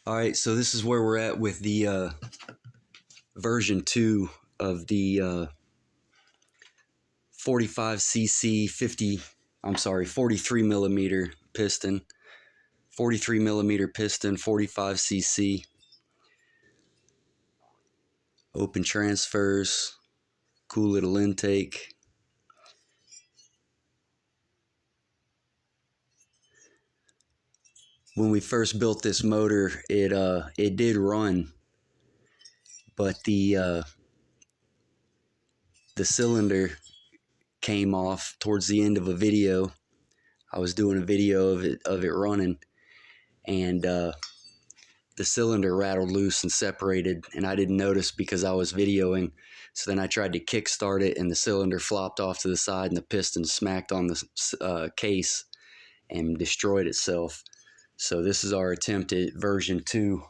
All right, so this is where we're at with the version 2 of the 45cc 43 millimeter piston, 43 millimeter piston, 45cc, open transfers, cool little intake. When we first built this motor, it did run, but the cylinder came off towards the end of a video. I was doing a video of it running, and the cylinder rattled loose and separated, and I didn't notice because I was videoing. So then I tried to kick start it, and the cylinder flopped off to the side, and the piston smacked on the case and destroyed itself. So this is our attempt at version 2.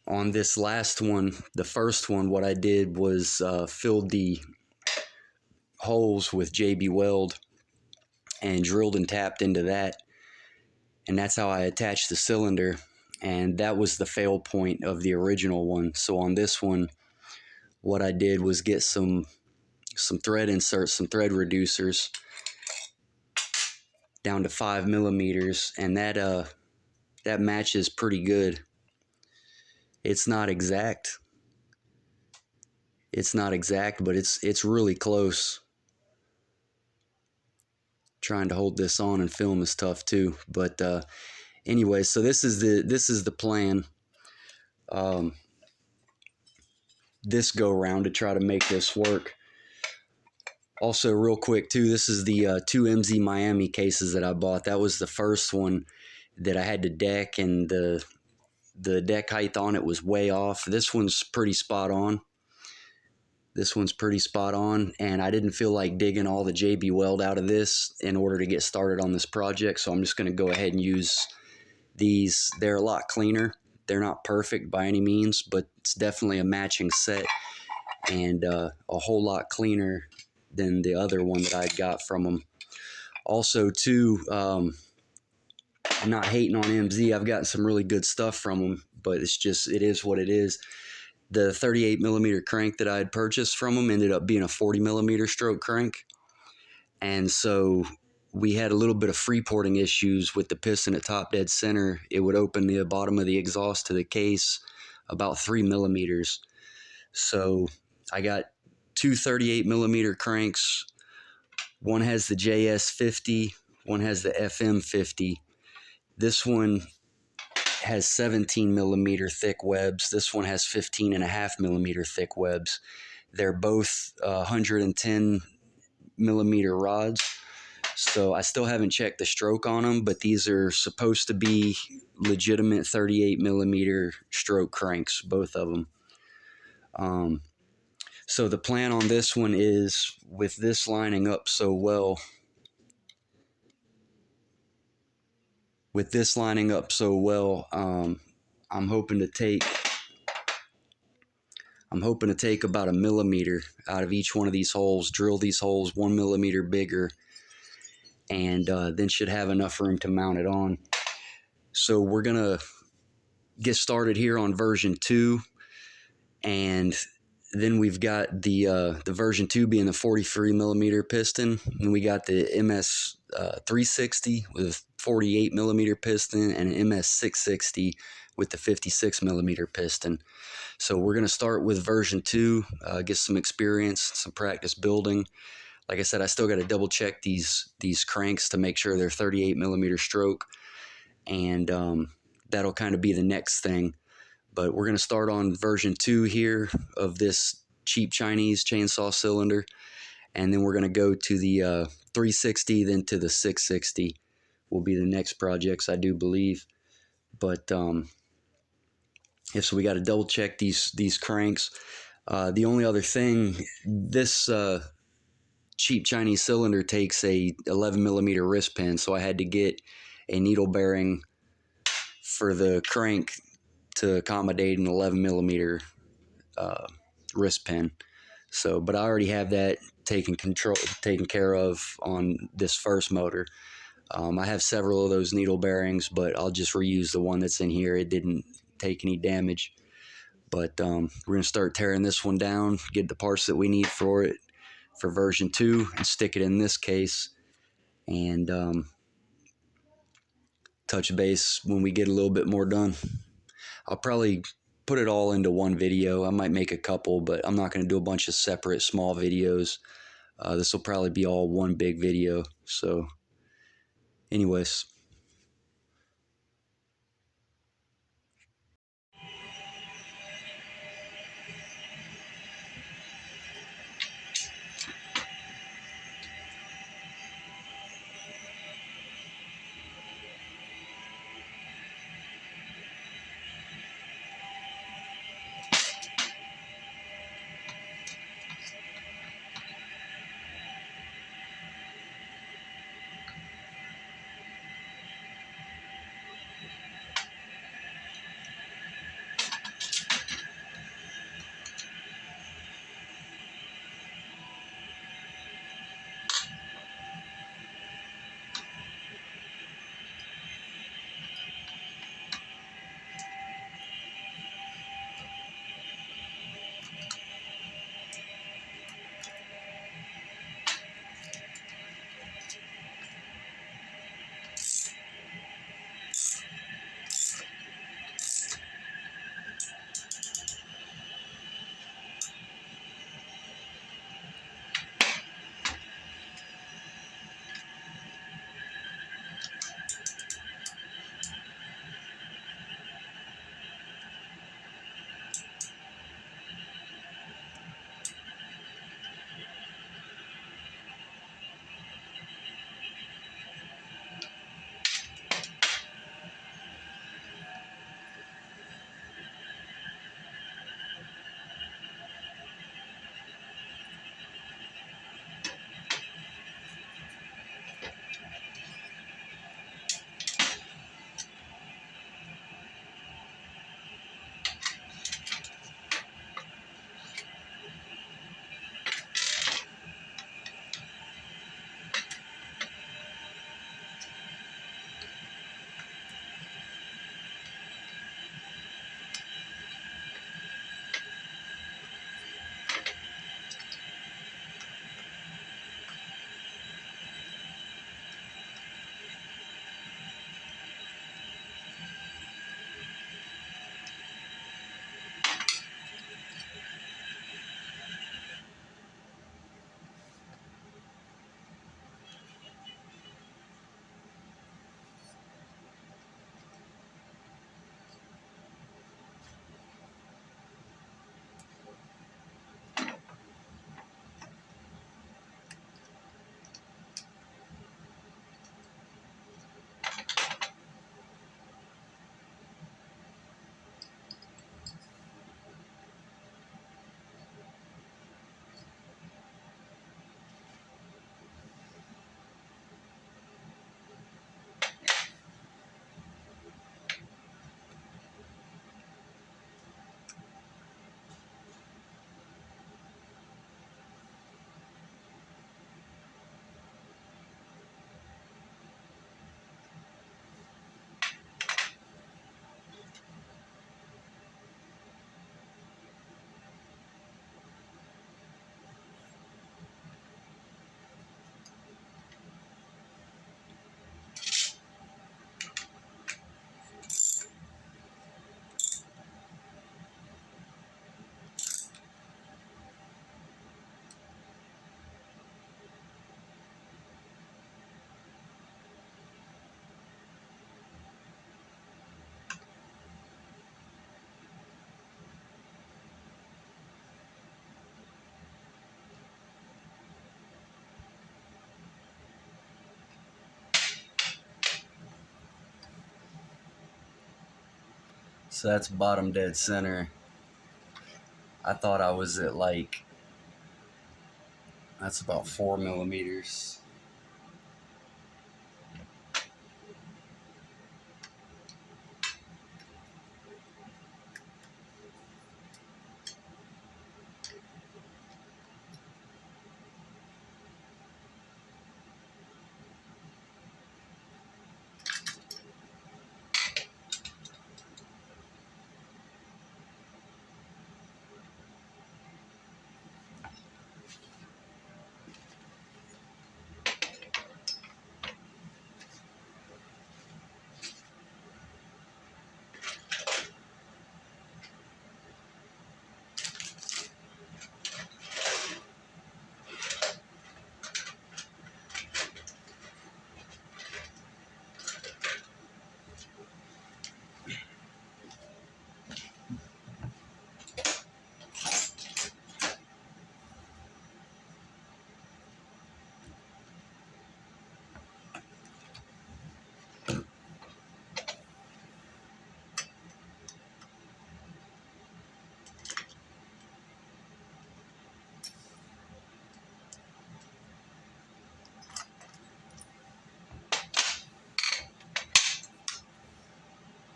On this last one, the first one, what I did was filled the holes with JB Weld and drilled and tapped into that, and that's how I attached the cylinder, and that was the fail point of the original one. So on this one, what I did was get some thread inserts, some thread reducers down to 5 millimeters, and that matches pretty good. It's not exact, but it's really close. Trying to hold this on and film is tough too, but anyway, so this is the plan this go round to try to make this work. Also, real quick too, this is the 2 MZ Miami cases that I bought. That was the first one that I had to deck, and the deck height on it was way off. This one's pretty spot on. And I didn't feel like digging all the JB Weld out of this in order to get started on this project, so I'm just going to go ahead and use these. They're a lot cleaner. They're not perfect by any means, but it's definitely a matching set, and a whole lot cleaner than the other one that I got from them. Also too, I'm not hating on MZ. I've gotten some really good stuff from them, but it is what it is. The 38 millimeter crank that I had purchased from them ended up being a 40 millimeter stroke crank, and so we had a little bit of free porting issues with the piston at top dead center. It would open the bottom of the exhaust to the case about 3 millimeters. So I got 2 38 millimeter cranks. One has the JS50, one has the FM50. This one has 17 millimeter thick webs. This one has 15.5 millimeter thick webs. They're both 110 millimeter rods. So I still haven't checked the stroke on them, but these are supposed to be legitimate 38 millimeter stroke cranks, both of them. So the plan on this one is, with this lining up so well, I'm hoping to take about 1 millimeter out of each one of these holes, drill these holes 1 millimeter bigger, and then should have enough room to mount it on. So we're gonna get started here on version 2, and then we've got the version 2 being the 43 millimeter piston, and we got the MS 360 with 48 millimeter piston, and an MS 660 with the 56 millimeter piston. So we're going to start with version 2, get some experience, some practice building. Like I said, I still got to double check these cranks to make sure they're 38 millimeter stroke, and that'll kind of be the next thing. But we're going to start on version 2 here of this cheap Chinese chainsaw cylinder, and then we're going to go to the 360, then to the 660 will be the next projects, I do believe. But yeah, so we got to double check these cranks. The only other thing, this cheap Chinese cylinder takes a 11 millimeter wrist pin, so I had to get a needle bearing for the crank to accommodate an 11 millimeter wrist pin. So, but I already have that taken care of on this first motor. I have several of those needle bearings, but I'll just reuse the one that's in here. It didn't take any damage. But we're going to start tearing this one down, get the parts that we need for it for version 2, and stick it in this case, and touch base when we get a little bit more done. I'll probably put it all into one video. I might make a couple, but I'm not going to do a bunch of separate small videos. This will probably be all one big video. So anyways. So that's bottom dead center. I thought I was at like, that's about 4 millimeters.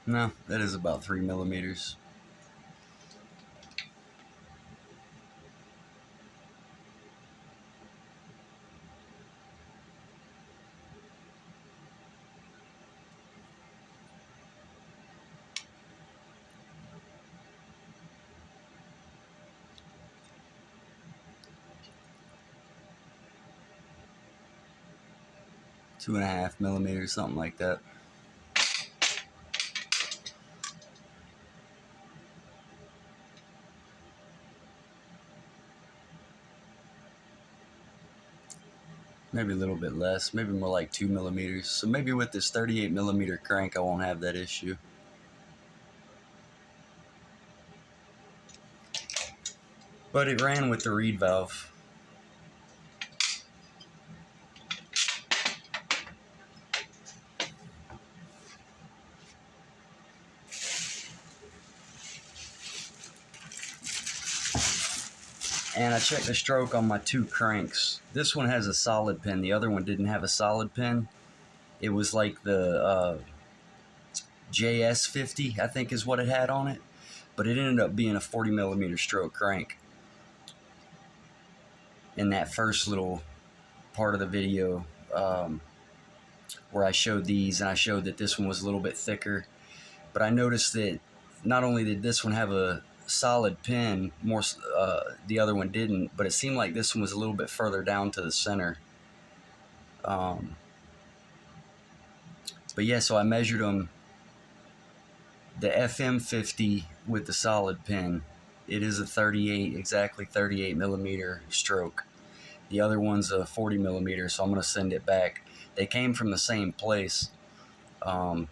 No, that is about 3 millimeters. Two and a half millimeters, something like that. Maybe a little bit less, maybe more like 2 millimeters. So maybe with this 38 millimeter crank, I won't have that issue. But it ran with the reed valve. And I checked the stroke on my two cranks. This one has a solid pin. The other one didn't have a solid pin. It was like the JS50, I think is what it had on it. But it ended up being a 40 millimeter stroke crank. In that first little part of the video where I showed these, and I showed that this one was a little bit thicker. But I noticed that not only did this one have a solid pin, the other one didn't, but it seemed like this one was a little bit further down to the center. But yeah, so I measured them. The FM50 with the solid pin, it is a 38, exactly 38 millimeter stroke. The other one's a 40 millimeter, so I'm going to send it back. They came from the same place. I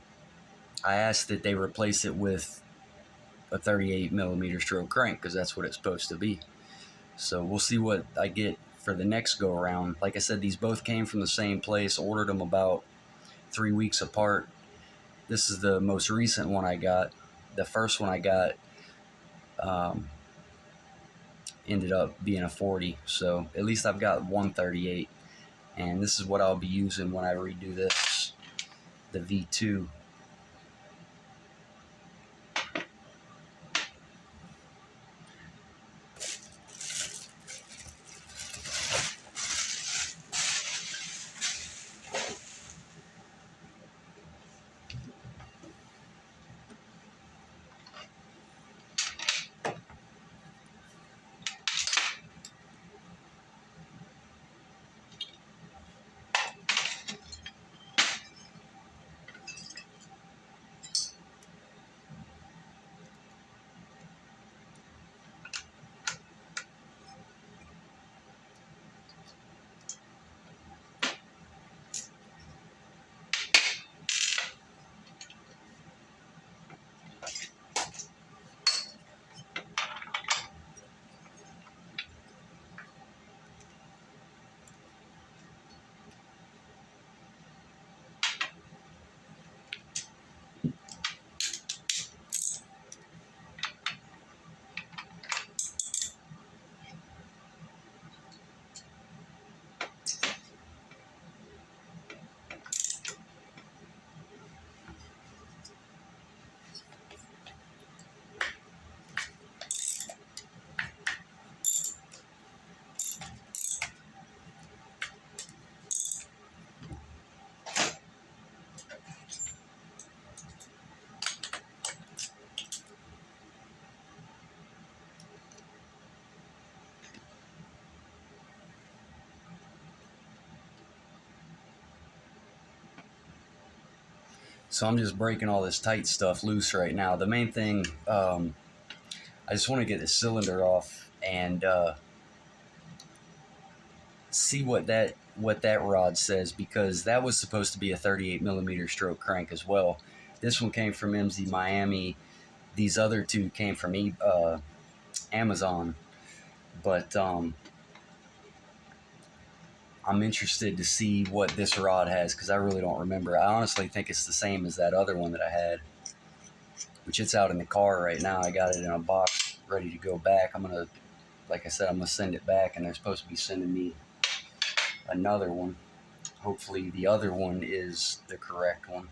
asked that they replace it with a 38 millimeter stroke crank because that's what it's supposed to be. So we'll see what I get for the next go around. Like I said, these both came from the same place. Ordered them about 3 weeks apart. This is the most recent one I got. The first one I got ended up being a 40, so at least I've got 138, and this is what I'll be using when I redo this, the V2. So I'm just breaking all this tight stuff loose right now. The main thing, I just want to get the cylinder off and see what that rod says, because that was supposed to be a 38 millimeter stroke crank as well. This one came from MZ Miami. These other two came from Amazon. But I'm interested to see what this rod has, because I really don't remember. I honestly think it's the same as that other one that I had, which it's out in the car right now. I got it in a box ready to go back. Like I said, I'm gonna send it back, and they're supposed to be sending me another one. Hopefully the other one is the correct one.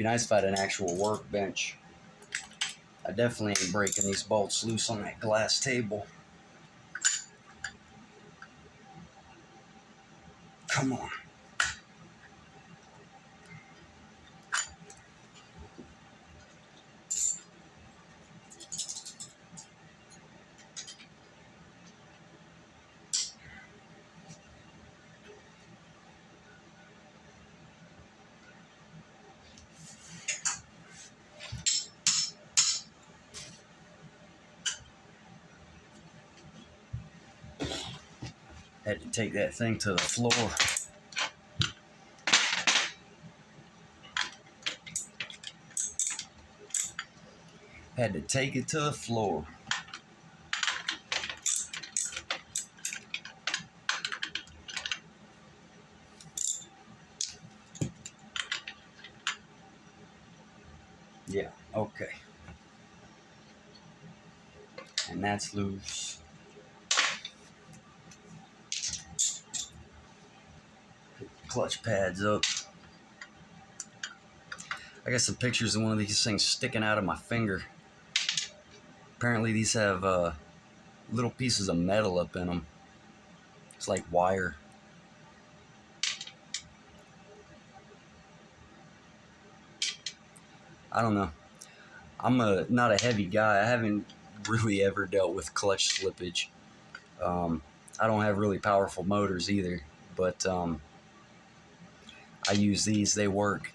Be nice if I had an actual workbench. I definitely ain't breaking these bolts loose on that glass table. Come on. Had to take that thing to the floor. Had to take it to the floor. Yeah, okay. And that's loose. Clutch pads up. I got some pictures of one of these things sticking out of my finger. Apparently these have little pieces of metal up in them. It's like wire. I don't know. I'm not a heavy guy. I haven't really ever dealt with clutch slippage. I don't have really powerful motors either, but I use these. They work.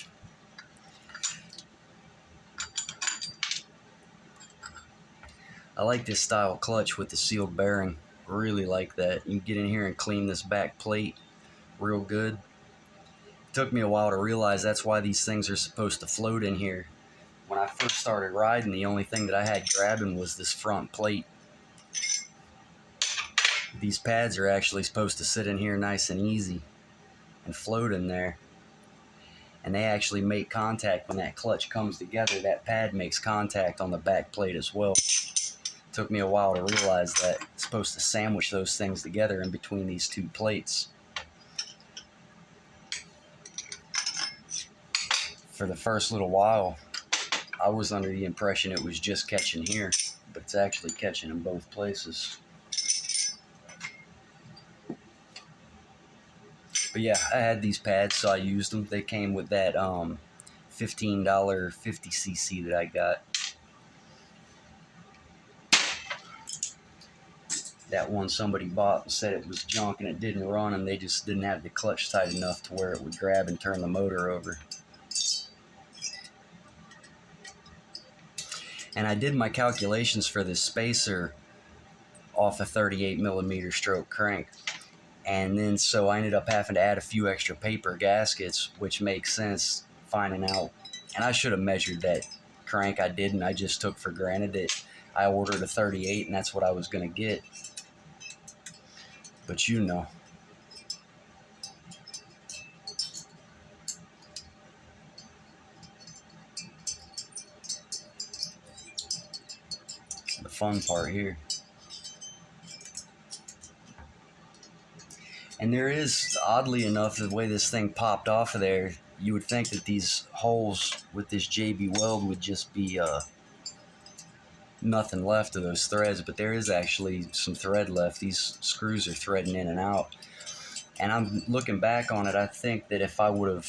I like this style clutch with the sealed bearing. Really like that. You can get in here and clean this back plate real good. It took me a while to realize that's why these things are supposed to float in here. When I first started riding, the only thing that I had grabbing was this front plate. These pads are actually supposed to sit in here nice and easy and float in there. And they actually make contact when that clutch comes together. That pad makes contact on the back plate as well. Took me a while to realize that it's supposed to sandwich those things together in between these two plates. For the first little while, I was under the impression it was just catching here, but it's actually catching in both places. But yeah, I had these pads, so I used them. They came with that $15 50cc that I got. That one somebody bought and said it was junk and it didn't run, and they just didn't have the clutch tight enough to where it would grab and turn the motor over. And I did my calculations for this spacer off a 38mm stroke crank. And then so I ended up having to add a few extra paper gaskets, which makes sense finding out. And I should have measured that crank. I didn't. I just took for granted that I ordered a 38 and that's what I was going to get. But you know. The fun part here. And there is, oddly enough, the way this thing popped off of there, you would think that these holes with this JB weld would just be nothing left of those threads, but there is actually some thread left. These screws are threading in and out. And I'm looking back on it, I think that if I would have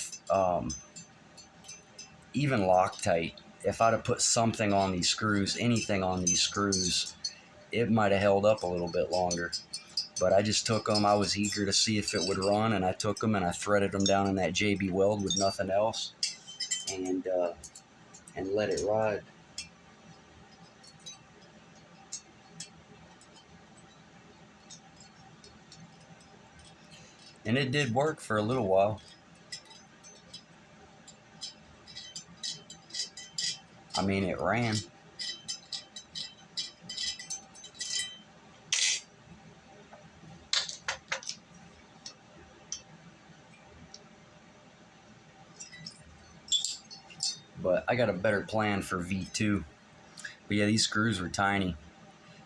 even Loctite, if I'd have put something on these screws, anything on these screws, it might have held up a little bit longer. But I just took them. I was eager to see if it would run, and I took them and I threaded them down in that JB weld with nothing else, and let it ride. And it did work for a little while. I mean, it ran. But I got a better plan for V2. But yeah, these screws were tiny.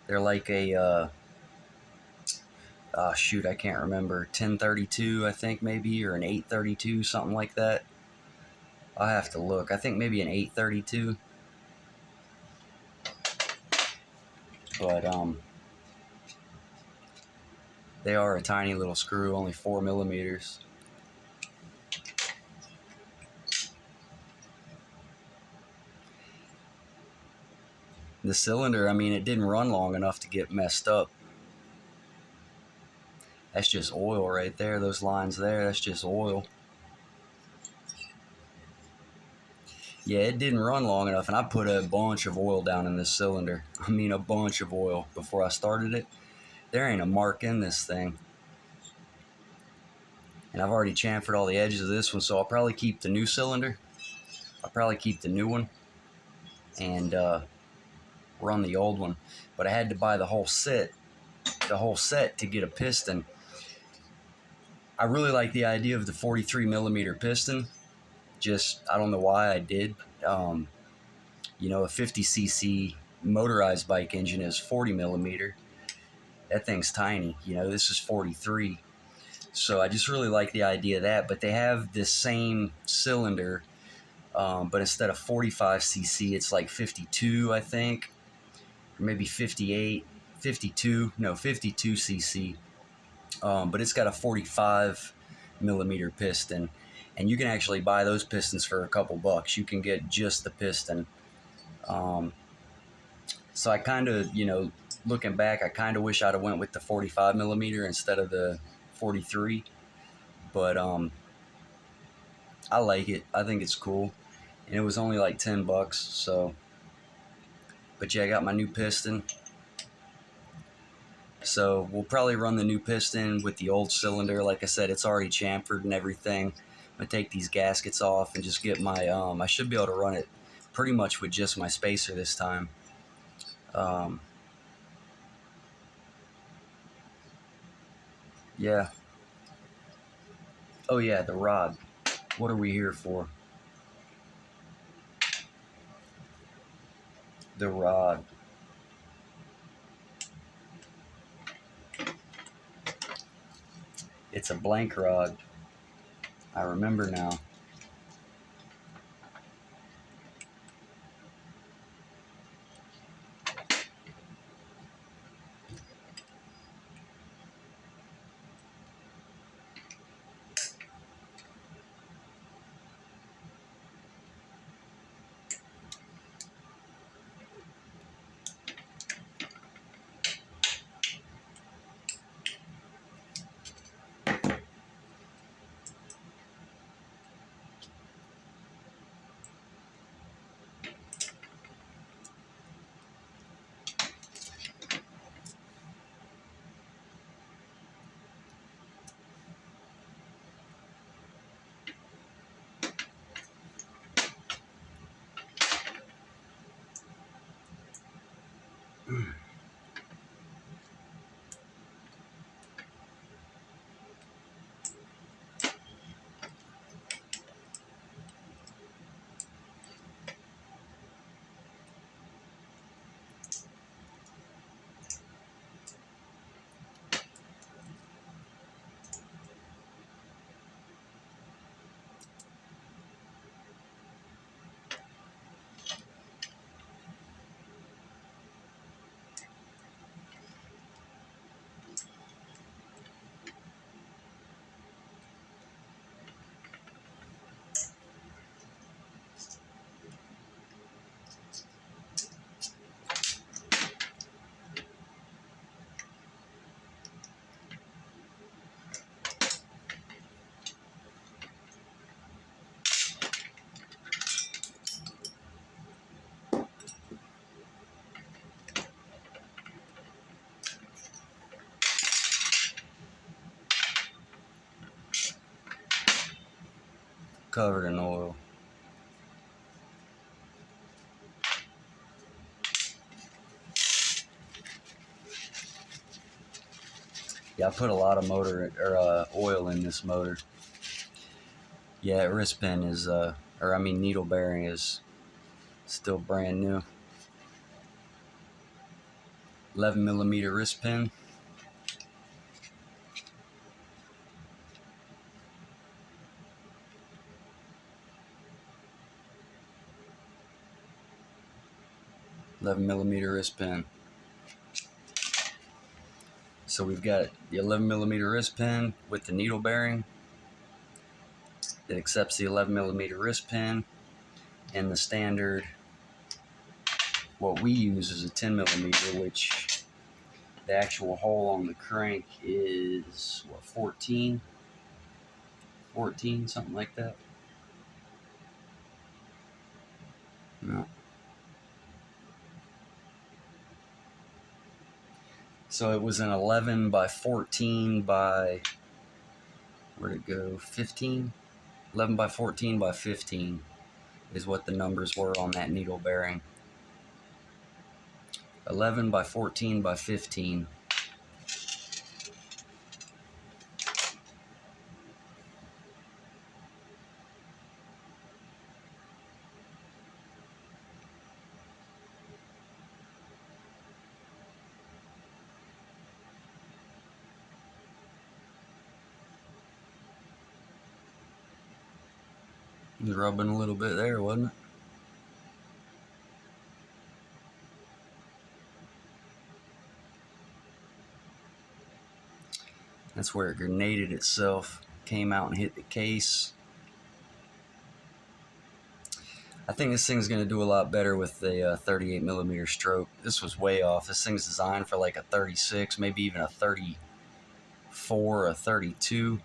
They're like a, shoot, I can't remember, 1032, I think maybe, or an 832, something like that. I'll have to look. I think maybe an 832. But they are a tiny little screw, only 4 millimeters. The cylinder, I mean, it didn't run long enough to get messed up. That's just oil right there. Those lines there, that's just oil. Yeah, it didn't run long enough, and I put a bunch of oil down in this cylinder. I mean, a bunch of oil before I started it. There ain't a mark in this thing. And I've already chamfered all the edges of this one, so I'll probably keep the new cylinder. I'll probably keep the new one and run the old one. But I had to buy the whole set to get a piston. I really like the idea of the 43 millimeter piston. Just, I don't know why I did. You know, a 50cc motorized bike engine is 40 millimeter. That thing's tiny. You know, this is 43. So I just really like the idea of that. But they have this same cylinder, but instead of 45cc, it's like 52, I think, or maybe 58, 52, no, 52cc. But it's got a 45 millimeter piston, and you can actually buy those pistons for a couple bucks. You can get just the piston. So I kind of, you know, looking back, I kind of wish I'd have went with the 45 millimeter instead of the 43. But I like it. I think it's cool, and it was only like 10 bucks. So, but yeah, I got my new piston. So we'll probably run the new piston with the old cylinder. Like I said, it's already chamfered and everything. I'm gonna take these gaskets off and just get my, I should be able to run it pretty much with just my spacer this time. Yeah. Oh yeah, the rod. What are we here for? The rod. It's a blank rod. I remember now. Covered in oil. Yeah, I put a lot of oil in this motor. Yeah, wrist pin is, needle bearing is still brand new. 11 millimeter wrist pin. 11 millimeter wrist pin. So we've got the 11 millimeter wrist pin with the needle bearing. It accepts the 11 millimeter wrist pin, and the standard, what we use is a 10 millimeter, which the actual hole on the crank is what, 14, something like that. No. So it was an 11 by 14 by, where'd it go, 15? 11 by 14 by 15 is what the numbers were on that needle bearing. 11 by 14 by 15. It was rubbing a little bit there, wasn't it? That's where it grenaded itself, came out and hit the case. I think this thing's going to do a lot better with the 38 millimeter stroke. This was way off. This thing's designed for like a 36, maybe even a 34, a 32.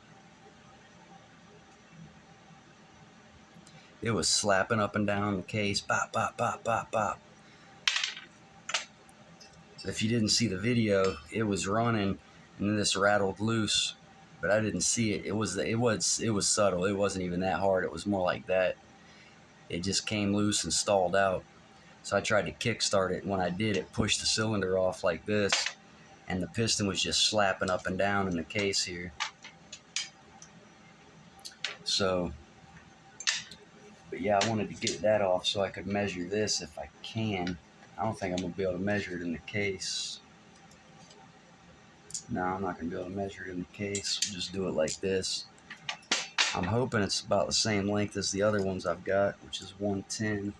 It was slapping up and down the case, bop, bop, bop, bop, bop. So if you didn't see the video, it was running and then this rattled loose, but I didn't see it. It was subtle. It wasn't even that hard. It was more like that. It just came loose and stalled out. So I tried to kickstart it. When I did, it pushed the cylinder off like this, and the piston was just slapping up and down in the case here. So, but yeah, I wanted to get that off so I could measure this if I can. I don't think I'm going to be able to measure it in the case. No, I'm not going to be able to measure it in the case. We'll just do it like this. I'm hoping it's about the same length as the other ones I've got, which is 110.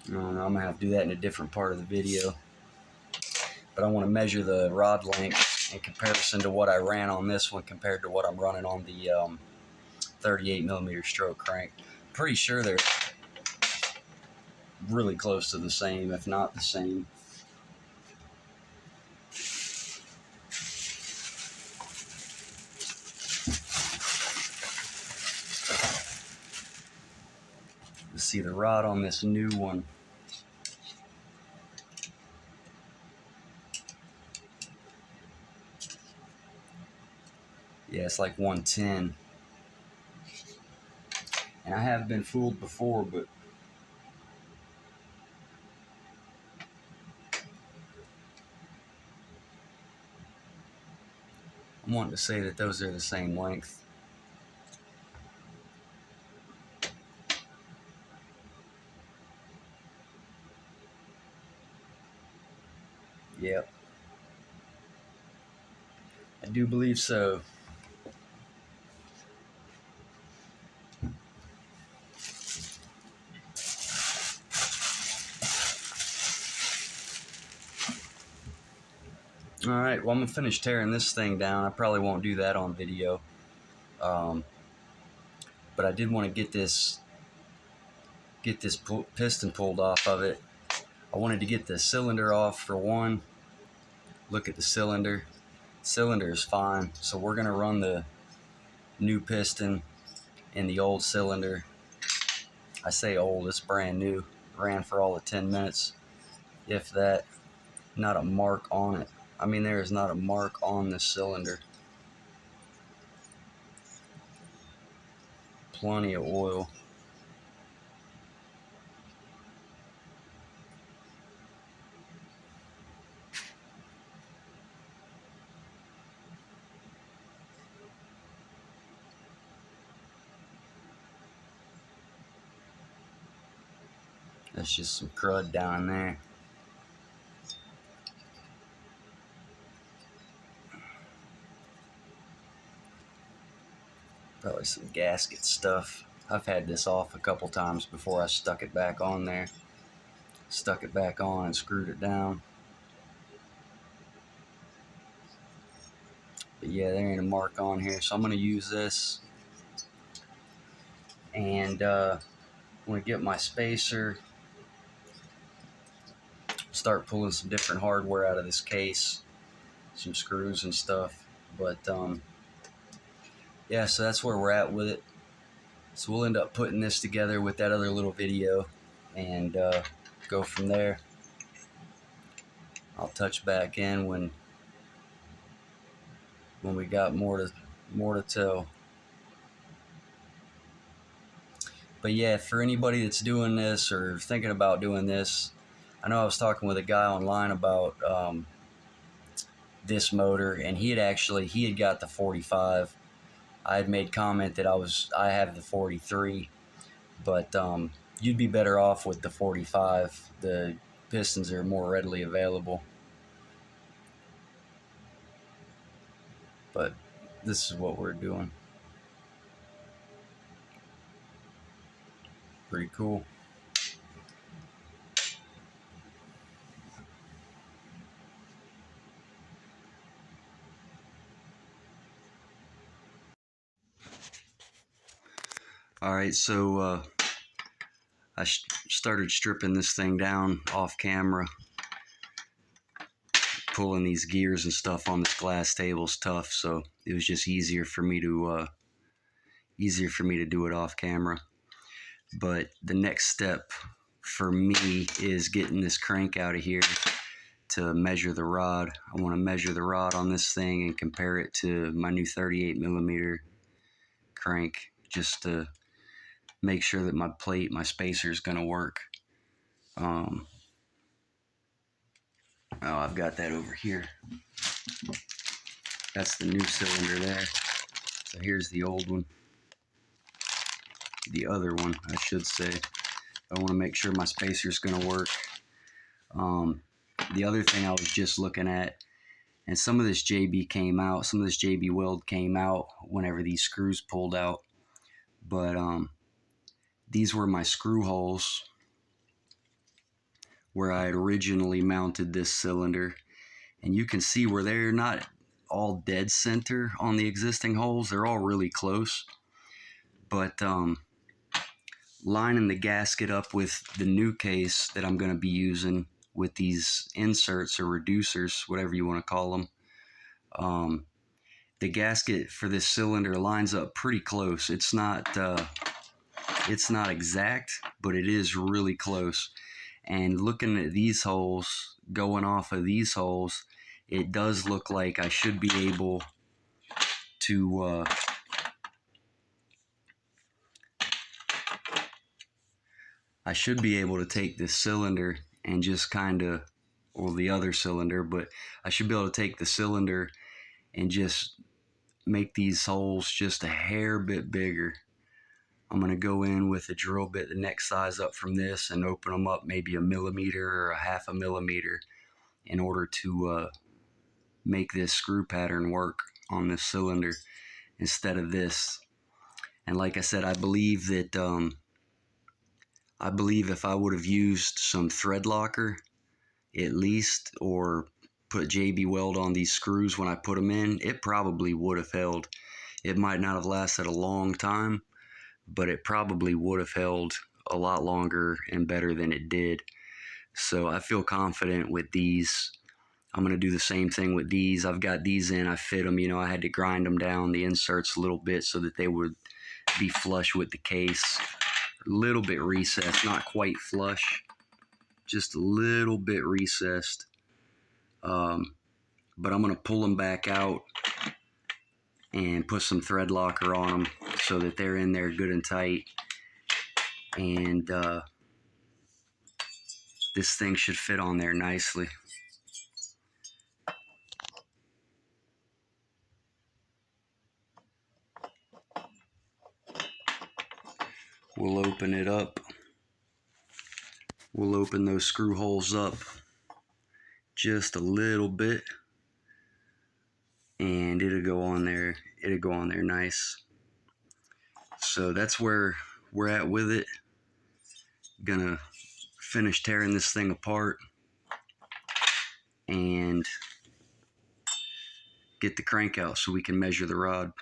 I don't know, I'm going to have to do that in a different part of the video. But I want to measure the rod length in comparison to what I ran on this one compared to what I'm running on the 38 millimeter stroke crank. Pretty sure they're really close to the same, if not the same. Let's see the rod on this new one. Yeah, it's like 110. And I have been fooled before, but I'm wanting to say that those are the same length. Yep. I do believe so. Alright, well I'm going to finish tearing this thing down. I probably won't do that on video. But I did want to get this piston pulled off of it. I wanted to get the cylinder off for one. Look at the cylinder. Cylinder is fine, so we're going to run the new piston in the old cylinder. I say old, it's brand new. Ran for all of 10 minutes, if that. Not a mark on it. I mean, there is not a mark on the cylinder. Plenty of oil. That's just some crud down there. Probably some gasket stuff. I've had this off a couple times before I stuck it back on there. Stuck it back on and screwed it down. But yeah, there ain't a mark on here, so I'm going to use this. And I'm going to get my spacer, start pulling some different hardware out of this case, some screws and stuff. But yeah, so that's where we're at with it. So we'll end up putting this together with that other little video and go from there. I'll touch back in when we got more to tell. But yeah, for anybody that's doing this or thinking about doing this, I know I was talking with a guy online about this motor, and he had got the 45. I had made comment that I have the 43, but you'd be better off with the 45. The pistons are more readily available. But this is what we're doing. Pretty cool. All right, so I started stripping this thing down off camera. Pulling these gears and stuff on this glass table is tough, so it was just easier for me to do it off camera. But the next step for me is getting this crank out of here to measure the rod. I want to measure the rod on this thing and compare it to my new 38 millimeter crank, just to make sure that my spacer is going to work. Oh, I've got that over here. That's the new cylinder there. So here's the old one. The other one, I should say. I want to make sure my spacer is going to work. The other thing I was just looking at, and some of this JB weld came out whenever these screws pulled out. But these were my screw holes where I had originally mounted this cylinder. And you can see where they're not all dead center on the existing holes. They're all really close. But lining the gasket up with the new case that I'm going to be using with these inserts or reducers, whatever you want to call them, the gasket for this cylinder lines up pretty close. It's not exact, but it is really close. And looking at these holes, going off of these holes, it does look like I should be able to take this cylinder and just or the other cylinder, but I should be able to take the cylinder and just make these holes just a hair bit bigger. I'm going to go in with a drill bit the next size up from this and open them up maybe a millimeter or a half a millimeter in order to make this screw pattern work on this cylinder instead of this. And like I said, I believe that if I would have used some thread locker at least, or put JB weld on these screws when I put them in, it probably would have held. It might not have lasted a long time, but it probably would have held a lot longer and better than it did. So I feel confident with these. I'm going to do the same thing with these. I've got these in, I fit them, I had to grind them down, the inserts a little bit so that they would be flush with the case. A little bit recessed, not quite flush, just a little bit recessed. But I'm going to pull them back out and put some thread locker on them so that they're in there good and tight. And this thing should fit on there nicely. We'll open it up We'll open those screw holes up just a little bit, and it'll go on there. It'll go on there nice. So that's where we're at with it. Gonna finish tearing this thing apart and get the crank out so we can measure the rod.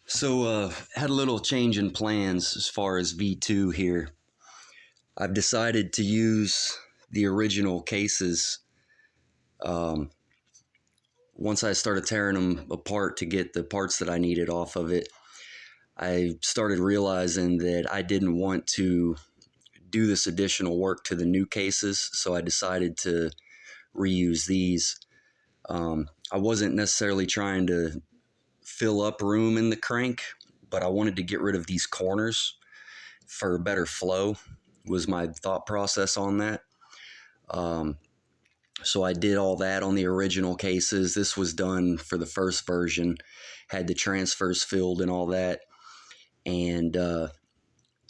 So had a little change in plans as far as V2 here. I've decided to use the original cases. Once I started tearing them apart to get the parts that I needed off of it, I started realizing that I didn't want to do this additional work to the new cases, so I decided to reuse these. I wasn't necessarily trying to fill up room in the crank, but I wanted to get rid of these corners for better flow, was my thought process on that. So I did all that on the original cases. This was done for the first version, had the transfers filled and all that. And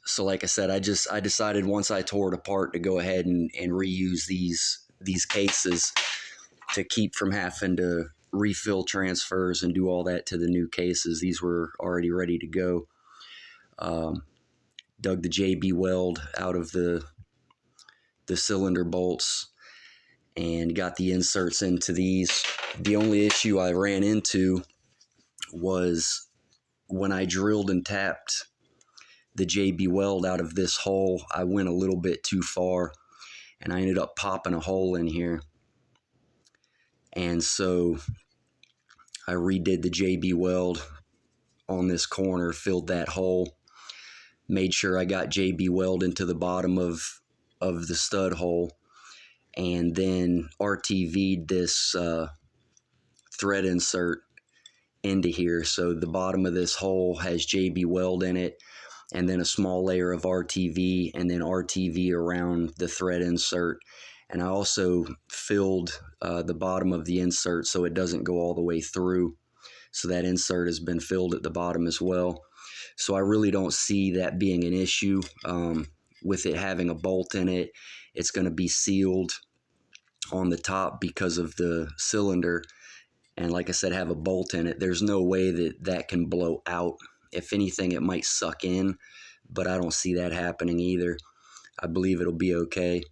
so like I said, I decided once I tore it apart to go ahead and reuse these cases to keep from having to refill transfers and do all that to the new cases. These were already ready to go. Dug the JB weld out of the cylinder bolts and got the inserts into these. The only issue I ran into was when I drilled and tapped the JB weld out of this hole, I went a little bit too far and I ended up popping a hole in here. And so I redid the JB weld on this corner, filled that hole, made sure I got JB weld into the bottom of the stud hole, and then RTV'd this thread insert into here. So the bottom of this hole has JB weld in it, and then a small layer of RTV, and then RTV around the thread insert. And I also filled the bottom of the insert so it doesn't go all the way through. So that insert has been filled at the bottom as well. So I really don't see that being an issue. With it having a bolt in it, it's going to be sealed on the top because of the cylinder. And like I said, have a bolt in it. There's no way that that can blow out. If anything, it might suck in, but I don't see that happening either. I believe it'll be okay.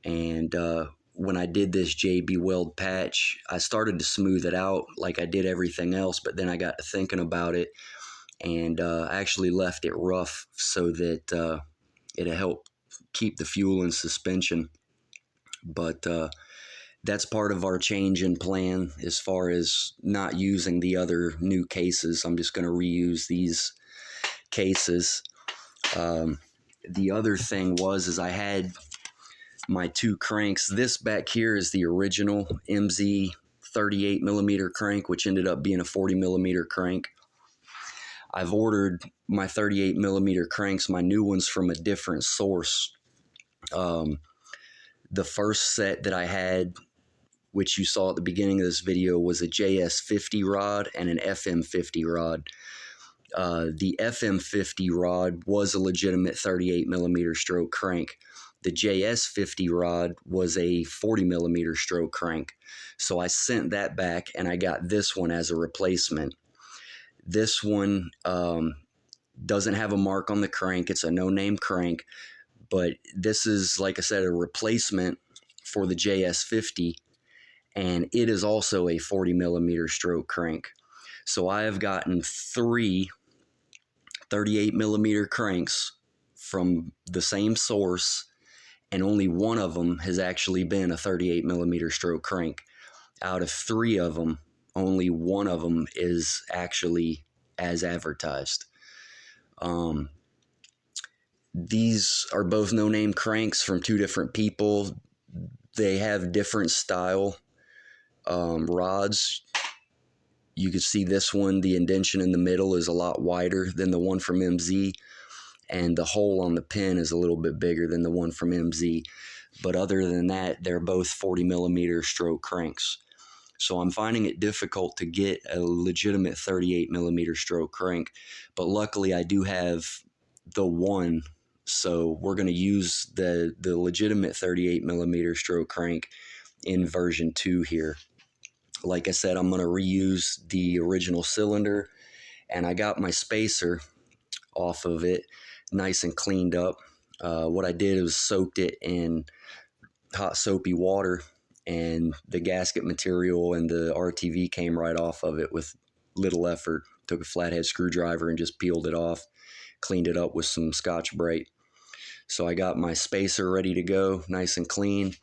And when I did this JB weld patch, I started to smooth it out like I did everything else, but then I got to thinking about it, and I actually left it rough so that it'll help keep the fuel in suspension. But that's part of our change in plan as far as not using the other new cases. I'm just going to reuse these cases. The other thing is I had my two cranks. This back here is the original MZ 38 millimeter crank, which ended up being a 40 millimeter crank. I've ordered my 38 millimeter cranks, my new ones, from a different source. The first set that I had, which you saw at the beginning of this video, was a JS50 rod and an FM50 rod. The FM50 rod was a legitimate 38 millimeter stroke crank. The JS50 rod was a 40 millimeter stroke crank. So I sent that back and I got this one as a replacement. This one doesn't have a mark on the crank. It's a no-name crank, but this is, like I said, a replacement for the JS50, and it is also a 40 millimeter stroke crank. So I have gotten 3 38 millimeter cranks from the same source, and only one of them has actually been a 38 millimeter stroke crank. Out of 3 of them, only one of them is actually as advertised. These are both no-name cranks from 2 different people. They have different style rods. You can see this one, the indentation in the middle is a lot wider than the one from MZ, and the hole on the pin is a little bit bigger than the one from MZ. But other than that, they're both 40 millimeter stroke cranks. So I'm finding it difficult to get a legitimate 38 millimeter stroke crank, but luckily I do have the one. So we're going to use the legitimate 38 millimeter stroke crank in version 2 here. Like I said, I'm going to reuse the original cylinder, and I got my spacer off of it nice and cleaned up. What I did was soaked it in hot soapy water, and the gasket material and the RTV came right off of it with little effort. Took a flathead screwdriver and just peeled it off, cleaned it up with some Scotch-Brite. So I got my spacer ready to go, nice and clean.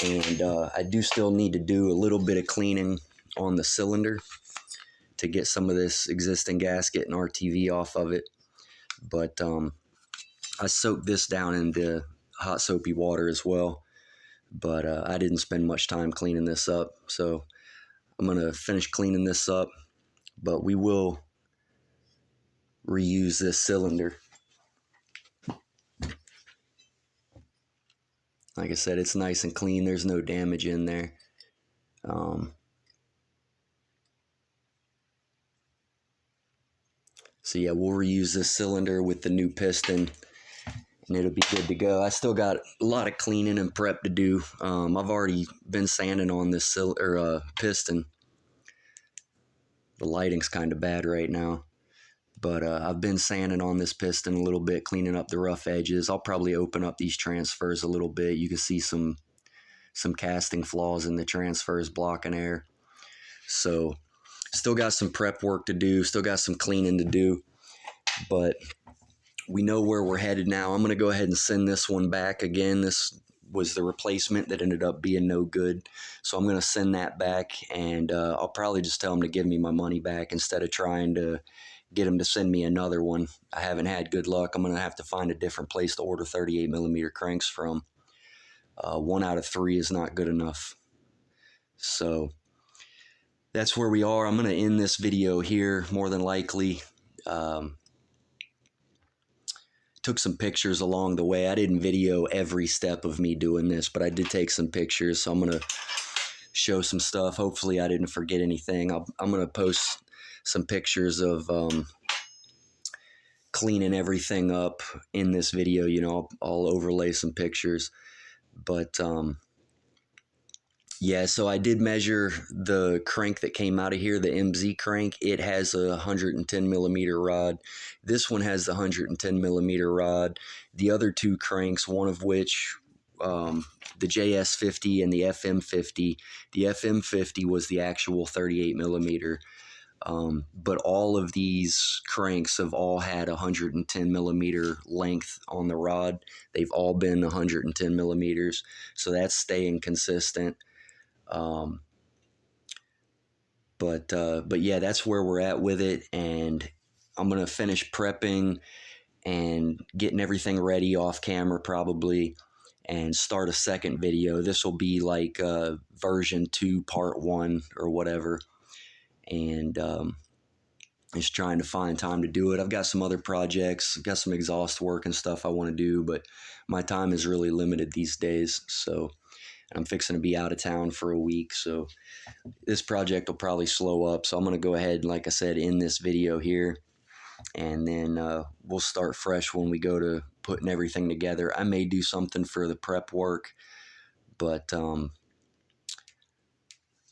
And I do still need to do a little bit of cleaning on the cylinder to get some of this existing gasket and RTV off of it. But I soaked this down into hot soapy water as well. But I didn't spend much time cleaning this up. So I'm going to finish cleaning this up. But we will reuse this cylinder. Like I said, it's nice and clean. There's no damage in there. So yeah, we'll reuse this cylinder with the new piston, and it'll be good to go. I still got a lot of cleaning and prep to do. I've already been sanding on this piston. The lighting's kind of bad right now, but I've been sanding on this piston a little bit, cleaning up the rough edges. I'll probably open up these transfers a little bit. You can see some casting flaws in the transfers blocking air. So still got some prep work to do, still got some cleaning to do, but we know where we're headed now. I'm going to go ahead and send this one back again. This was the replacement that ended up being no good. So I'm going to send that back, and I'll probably just tell them to give me my money back instead of trying to get them to send me another one. I haven't had good luck. I'm going to have to find a different place to order 38 millimeter cranks from. 1 out of 3 is not good enough. So that's where we are. I'm going to end this video here, more than likely. Took some pictures along the way. I didn't video every step of me doing this, but I did take some pictures, so I'm going to show some stuff. Hopefully I didn't forget anything. I'm going to post some pictures of cleaning everything up in this video. You know, I'll overlay some pictures. But yeah, so I did measure the crank that came out of here, the MZ crank. It has a 110 millimeter rod. This one has the 110 millimeter rod. The other two cranks, one of which, the JS50 and the FM50, the FM50 was the actual 38 millimeter. But all of these cranks have all had 110 millimeter length on the rod. They've all been 110 millimeters. So that's staying consistent. But yeah, that's where we're at with it, and I'm gonna finish prepping and getting everything ready off camera probably, and start a second video. This will be like version 2 part 1 or whatever, and just trying to find time to do it. I've got some other projects, I've got some exhaust work and stuff I want to do, but my time is really limited these days. So I'm fixing to be out of town for a week, so this project will probably slow up. So I'm going to go ahead, like I said, in this video here, and then we'll start fresh when we go to putting everything together. I may do something for the prep work, but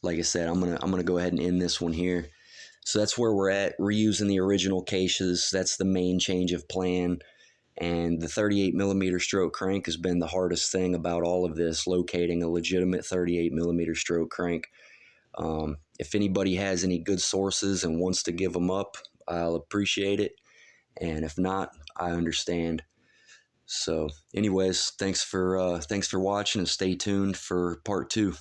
like I said, I'm gonna go ahead and end this one here. So that's where we're at, reusing the original cases. That's the main change of plan. And the 38 millimeter stroke crank has been the hardest thing about all of this, locating a legitimate 38 millimeter stroke crank. If anybody has any good sources and wants to give them up, I'll appreciate it. And if not, I understand. So anyways, thanks for watching, and stay tuned for part 2.